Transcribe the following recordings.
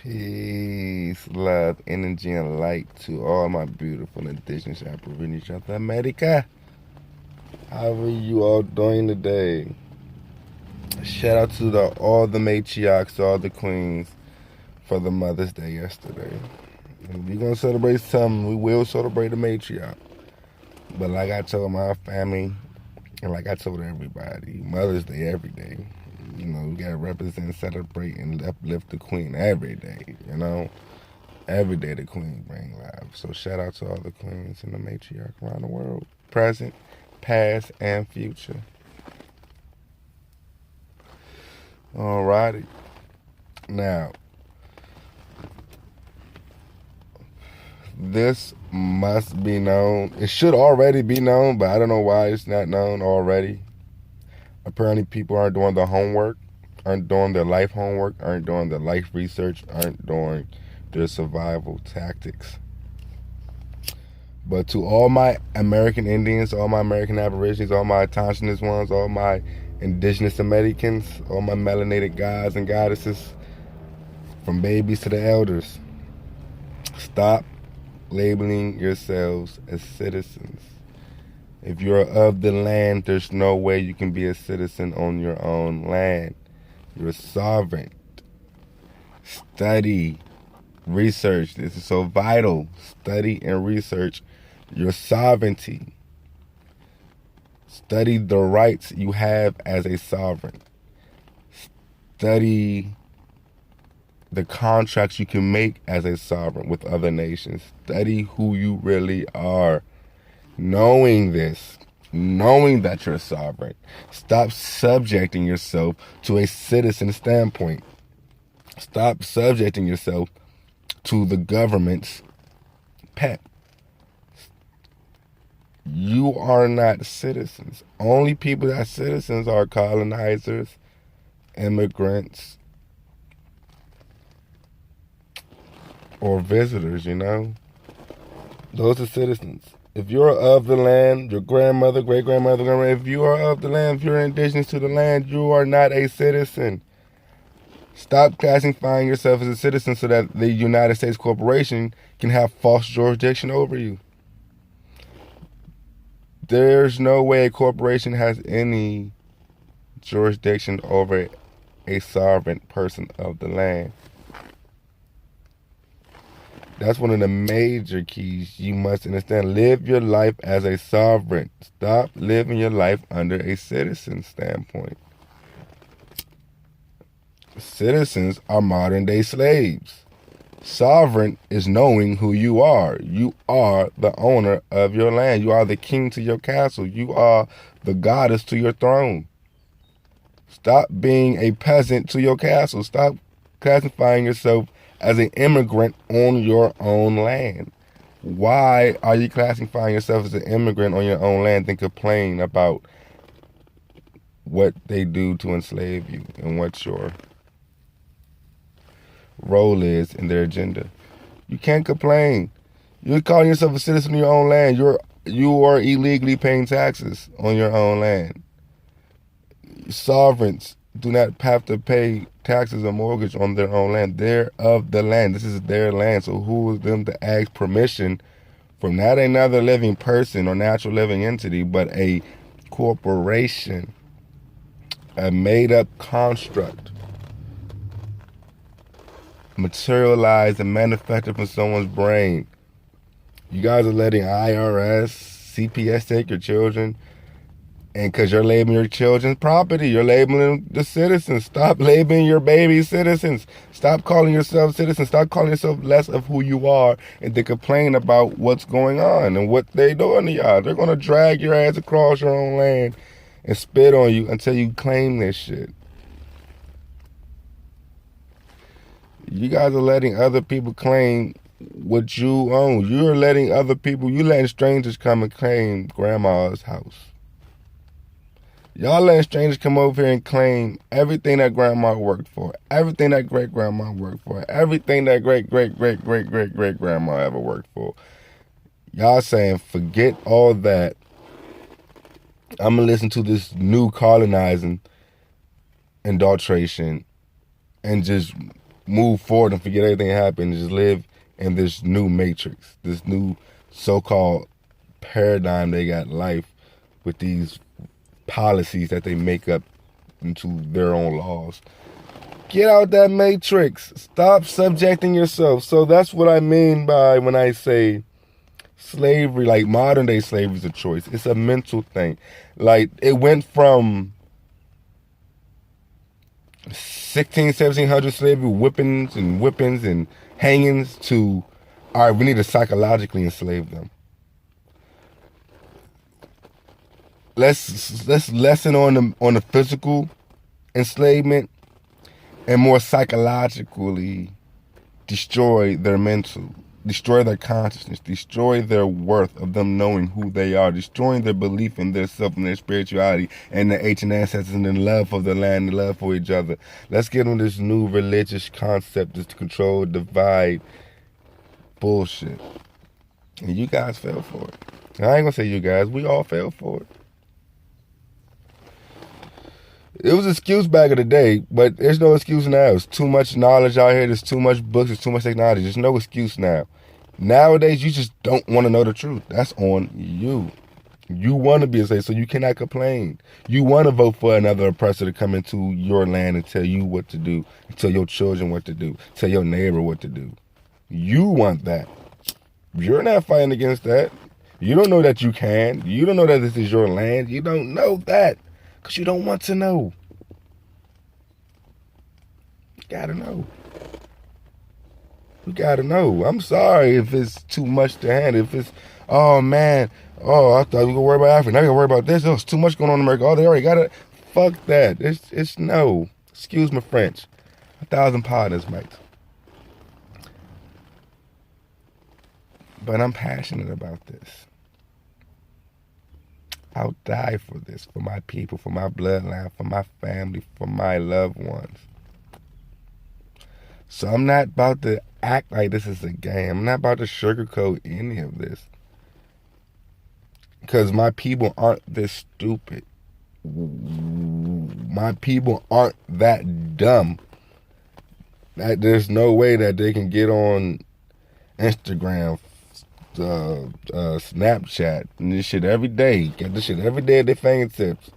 Peace, love, energy, and light to all my beautiful indigenous Aborigine South America. How are you all doing today? Shout out to all the matriarchs, all the queens for the Mother's Day yesterday. And we're gonna celebrate something. We will celebrate the matriarch. But like I told my family, and like I told everybody, Mother's Day every day. You know, we gotta represent, celebrate, and uplift the queen every day. You know. Every day the queen bring life. So shout out to all the queens and the matriarch around the world. Present, past, and future. Alrighty. Now, this must be known. It should already be known, but I don't know why it's not known already. Apparently people aren't doing the homework, aren't doing their life homework, aren't doing their life research, aren't doing their survival tactics. But to all my American Indians, all my American Aborigines, all my indigenous ones, all my indigenous Americans, all my melanated gods and goddesses, from babies to the elders, stop labeling yourselves as citizens. If you're of the land, there's no way you can be a citizen on your own land. You're sovereign. Study. Research. This is so vital. Study and research your sovereignty. Study the rights you have as a sovereign. Study the contracts you can make as a sovereign with other nations. Study who you really are. Knowing this, knowing that you're sovereign, stop subjecting yourself to a citizen standpoint. Stop subjecting yourself to the government's pet. You are not citizens. Only people that are citizens are colonizers, immigrants, or visitors, you know? Those are citizens. If you're of the land, your grandmother, great-grandmother, grandmother, if you are of the land, if you're indigenous to the land, you are not a citizen. Stop classifying yourself as a citizen so that the United States corporation can have false jurisdiction over you. There's no way a corporation has any jurisdiction over a sovereign person of the land. That's one of the major keys you must understand. Live your life as a sovereign. Stop living your life under a citizen standpoint. Citizens are modern day slaves. Sovereign is knowing who you are. You are the owner of your land. You are the king to your castle. You are the goddess to your throne. Stop being a peasant to your castle. Stop classifying yourself as an immigrant on your own land. Why are you classifying yourself as an immigrant on your own land and complain about what they do to enslave you and what your role is in their agenda? You can't complain. You're calling yourself a citizen of your own land. You are illegally paying taxes on your own land. Sovereigns do not have to pay taxes or mortgage on their own land. They're of the land. This is their land. So who is them to ask permission from not another living person or natural living entity, but a corporation, a made-up construct, materialized and manufactured from someone's brain? You guys are letting IRS, CPS take your children, and because you're labeling your children's property, you're labeling the citizens. Stop labeling your babies citizens. Stop calling yourself citizens. Stop calling yourself less of who you are and then complain about what's going on and what they doing to y'all. They're going to drag your ass across your own land and spit on you until you claim this shit. You guys are letting other people claim what you own. You're letting other people, you letting strangers come and claim grandma's house. Y'all letting strangers come over here and claim everything that grandma worked for, everything that great-grandma worked for, everything that great-great-great-great-great-great-grandma ever worked for. Y'all saying, forget all that. I'm going to listen to this new colonizing indoctrination and just move forward and forget everything happened and just live in this new matrix, this new so-called paradigm they got life with these policies that they make up into their own laws. Get out that matrix. Stop subjecting yourself. So that's what I mean by when I say slavery, like modern day slavery is a choice. It's a mental thing. Like it went from 1700 slavery, whippings and hangings to, all right, we need to psychologically enslave them. Let's lessen on the physical enslavement and more psychologically destroy their mental, destroy their consciousness, destroy their worth of them knowing who they are, destroying their belief in their self and their spirituality and their ancient ancestors and the love for the land, the love for each other. Let's get on this new religious concept, this control, divide bullshit. And you guys fell for it. I ain't gonna say you guys, we all fell for it. It was an excuse back in the day, but there's no excuse now. There's too much knowledge out here. There's too much books. There's too much technology. There's no excuse now. Nowadays, you just don't want to know the truth. That's on you. You want to be a slave, so you cannot complain. You want to vote for another oppressor to come into your land and tell you what to do, tell your children what to do, tell your neighbor what to do. You want that. You're not fighting against that. You don't know that you can. You don't know that this is your land. You don't know that. Because you don't want to know. You gotta know. You gotta know. I'm sorry if it's too much to handle. If it's, oh man, oh, I thought we were gonna worry about Africa. Now we gotta worry about this. Oh, it's too much going on in America. Oh, they already got it. Fuck that. It's no. Excuse my French. 1,000 pardons, mate. But I'm passionate about this. I'll die for this, for my people, for my bloodline, for my family, for my loved ones. So I'm not about to act like this is a game. I'm not about to sugarcoat any of this. Because my people aren't this stupid. My people aren't that dumb. That there's no way that they can get on Instagram, Snapchat and this shit every day. Get this shit every day at their fingertips,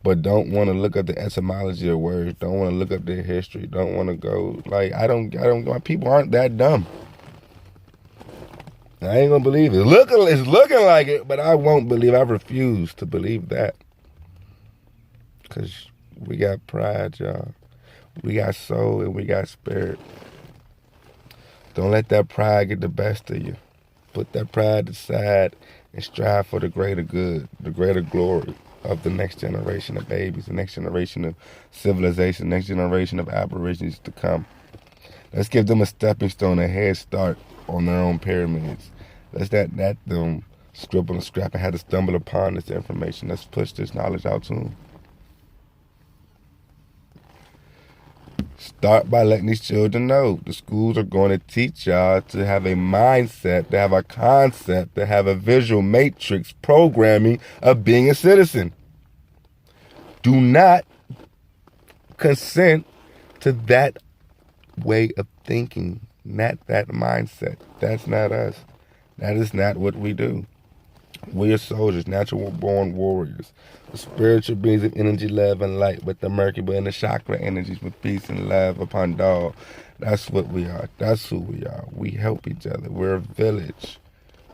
but don't want to look up the etymology of words. Don't want to look up their history. Don't want to go like I don't. My people aren't that dumb. I ain't gonna believe it. It's looking like it, but I won't believe. I refuse to believe that, cause we got pride, y'all. We got soul and we got spirit. Don't let that pride get the best of you. Put that pride aside and strive for the greater good, the greater glory of the next generation of babies, the next generation of civilization, the next generation of aborigines to come. Let's give them a stepping stone, a head start on their own pyramids. Let's let them scribble and scrap and have to stumble upon this information. Let's push this knowledge out to them. Start by letting these children know the schools are going to teach y'all to have a mindset, to have a concept, to have a visual matrix programming of being a citizen. Do not consent to that way of thinking, not that mindset. That's not us. That is not what we do. We are soldiers, natural born warriors, spiritual beings of energy, love, and light, with the Merkaba and the chakra energies with peace and love upon all. That's what we are. That's who we are. We help each other. We're a village.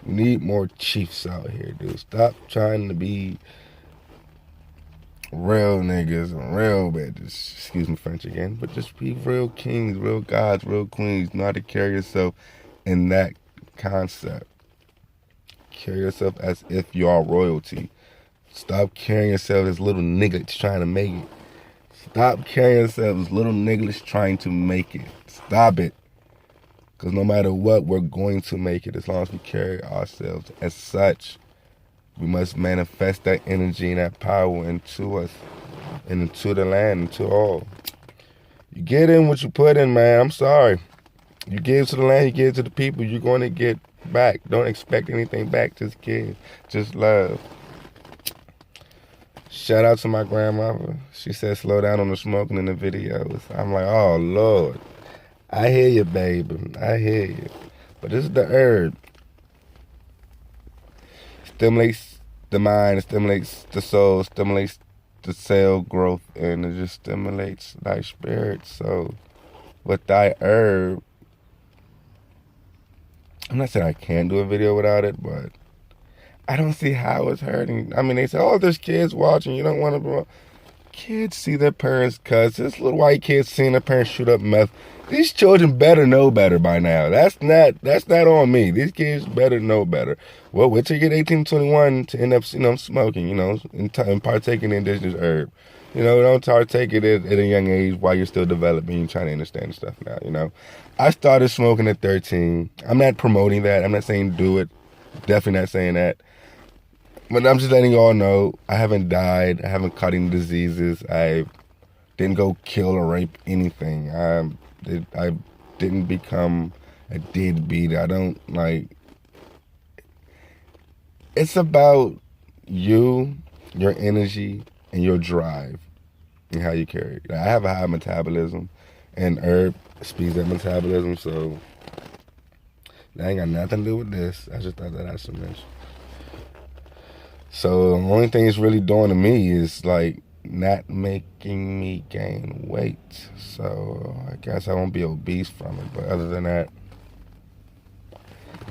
We need more chiefs out here, dude. Stop trying to be real niggas and real bitches. Excuse me, French again. But just be real kings, real gods, real queens. Know how to carry yourself in that concept. Carry yourself as if you are royalty. Stop carrying yourself as little niggas trying to make it. Stop carrying yourself as little niggas trying to make it. Stop it. Because no matter what, we're going to make it as long as we carry ourselves as such. We must manifest that energy and that power into us and into the land, into all. You get in what you put in, man. I'm sorry. You give to the land, you give to the people, you're going to get back. Don't expect anything back. Just give. Just love. Shout out to my grandmother. She said slow down on the smoking in the videos. I'm like, oh, Lord. I hear you, baby. I hear you. But this is the herb. Stimulates the mind, stimulates the soul, stimulates the cell growth, and it just stimulates thy spirit. So with thy herb, I'm not saying I can't do a video without it, but I don't see how it's hurting. I mean, they say, oh, there's kids watching. You don't want to... Kids see their parents cuss. This little white kid seeing their parents shoot up meth. These children better know better by now. That's not on me. These kids better know better. Well, wait till you get 18, 21 to end up, smoking, and partaking in indigenous herb. Don't partake it at a young age while you're still developing and trying to understand stuff now, I started smoking at 13. I'm not promoting that. I'm not saying do it. Definitely not saying that. But I'm just letting y'all know, I haven't died. I haven't caught any diseases. I didn't go kill or rape anything. I didn't become a deadbeat. I don't, it's about you, your energy, and your drive, and how you carry it. I have a high metabolism, and herb speeds that metabolism, so that ain't got nothing to do with this. I just thought that I should mention. So the only thing it's really doing to me is not making me gain weight. So I guess I won't be obese from it. But other than that,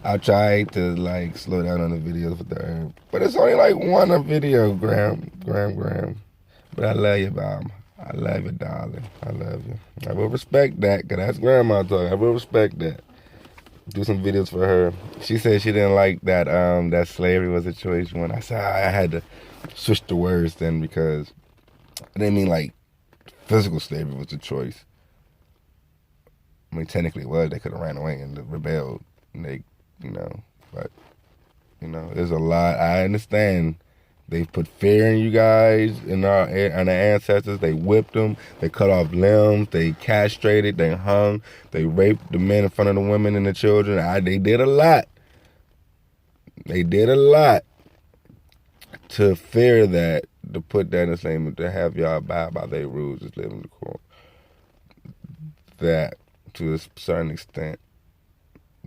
I'll try to slow down on the videos with the herb. But it's only one a video, Graham. But I love you, Mom. I love you, darling. I love you. I will respect that, because that's Grandma talking. I will respect that. Do some videos for her. She said she didn't like that that slavery was a choice one. I said I had to switch the words then, because I didn't mean physical slavery was a choice. I mean, technically it was. They could have ran away and rebelled. And they, but, there's a lot. I understand. They put fear in you guys, in our ancestors. They whipped them. They cut off limbs. They castrated. They hung. They raped the men in front of the women and the children. They did a lot. They did a lot to fear that, to put that in the same, to have y'all abide by their rules, just live in the court. That, to a certain extent,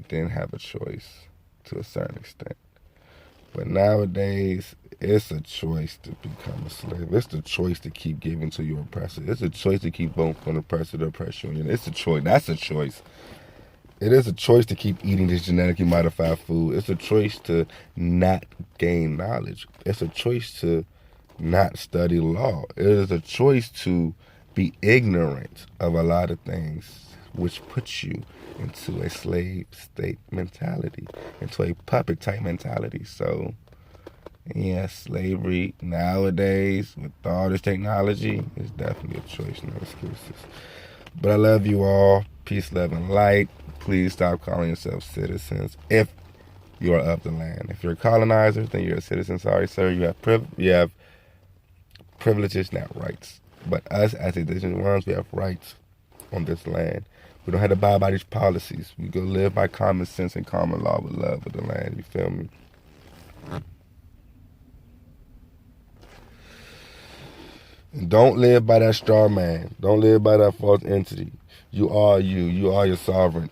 didn't have a choice, to a certain extent. But nowadays, it's a choice to become a slave. It's the choice to keep giving to your oppressor. It's a choice to keep voting for the oppressor to oppress you. It's a choice. That's a choice. It is a choice to keep eating this genetically modified food. It's a choice to not gain knowledge. It's a choice to not study law. It is a choice to be ignorant of a lot of things, which puts you into a slave state mentality, into a puppet type mentality. So, yeah, slavery nowadays with all this technology is definitely a choice, no excuses. But I love you all. Peace, love, and light. Please stop calling yourselves citizens if you are of the land. If you're a colonizer, then you're a citizen. Sorry, sir. You have privileges, not rights. But us as indigenous ones, we have rights on this land. We don't have to abide by these policies. We go live by common sense and common law with love of the land. You feel me? And don't live by that straw man. Don't live by that false entity. You are you. You are your sovereign.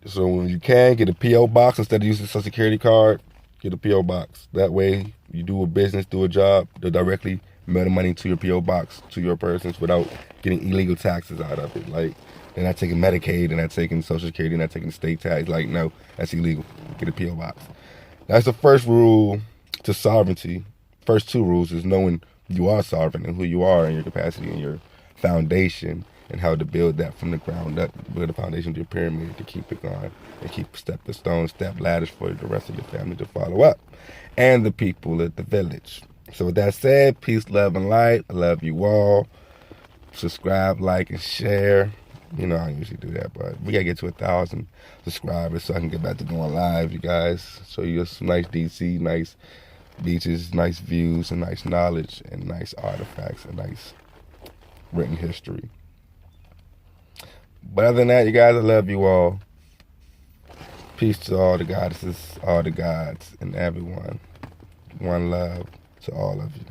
So when you can, get a P.O. box instead of using a Social Security card. Get a P.O. box. That way, you do a business, do a job, they'll directly mail the money to your P.O. box, to your persons, without getting illegal taxes out of it. They're not taking Medicaid, they're not taking Social Security, they're not taking state tax. No, that's illegal. Get a P.O. box. That's the first rule to sovereignty. First two rules is knowing you are sovereign and who you are and your capacity and your foundation, and how to build that from the ground up, build a foundation to your pyramid to keep it going, and keep step ladders for the rest of your family to follow up, and the people at the village. So with that said, peace, love, and light. I love you all. Subscribe, like, and share. I don't usually do that, but we gotta get to 1,000 subscribers so I can get back to going live, you guys. Show you some nice DC, nice beaches, nice views, and nice knowledge, and nice artifacts, and nice written history. But other than that, you guys, I love you all. Peace to all the goddesses, all the gods, and everyone. One love to all of you.